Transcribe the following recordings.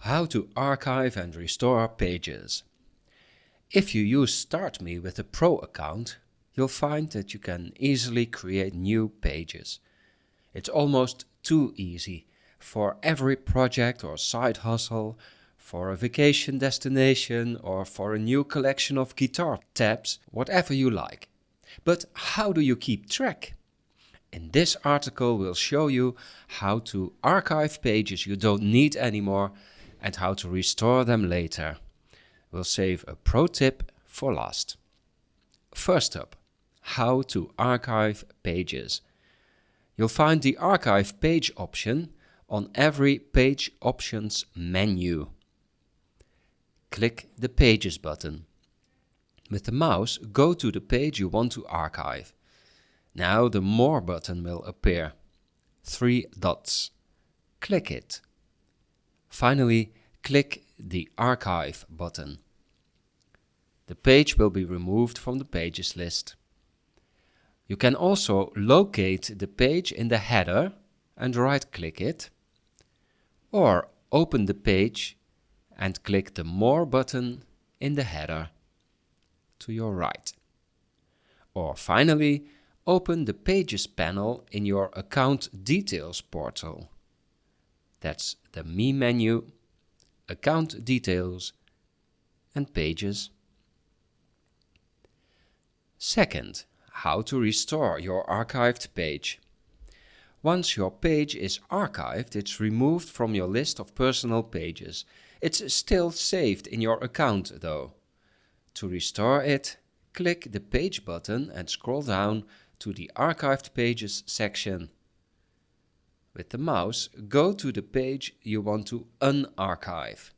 How to archive and restore pages. If you use StartMe with a Pro account, you'll find that you can easily create new pages. It's almost too easy for every project or side hustle, for a vacation destination or for a new collection of guitar tabs, whatever you like. But how do you keep track? In this article we'll show you how to archive pages you don't need anymore and how to restore them later. We'll save a pro tip for last. First up, how to archive pages. You'll find the Archive Page option on every Page Options menu. Click the Pages button. With the mouse, go to the page you want to archive. Now the More button will appear. 3 dots. Click it. Finally, click the Archive button. The page will be removed from the pages list. You can also locate the page in the header and right-click it, or open the page and click the More button in the header to your right. Or finally, open the Pages panel in your Account Details portal. That's the Me menu, Account Details and Pages. Second, how to restore your archived page. Once your page is archived, it's removed from your list of personal pages. It's still saved in your account though. To restore it, click the Page button and scroll down to the Archived Pages section. With the mouse, go to the page you want to unarchive.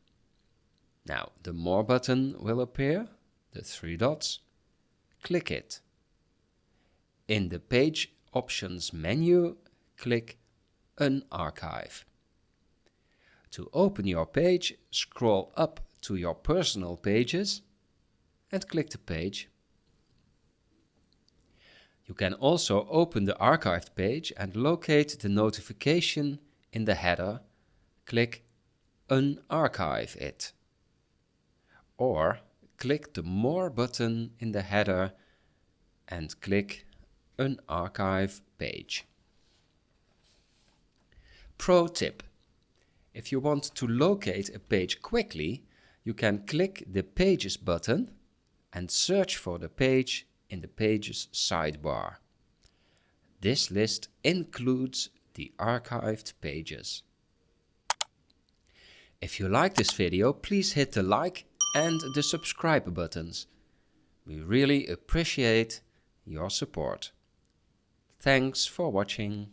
Now the More button will appear, the 3 dots. Click it. In the Page Options menu, click Unarchive. To open your page, scroll up to your personal pages and click the page. You can also open the archived page and locate the notification in the header. Click Unarchive it. Or click the More button in the header and click Unarchive page. Pro tip. If you want to locate a page quickly, you can click the Pages button and search for the page in the Pages sidebar. This list includes the archived pages. If you like this video, please hit the like and the subscribe buttons. We really appreciate your support. Thanks for watching.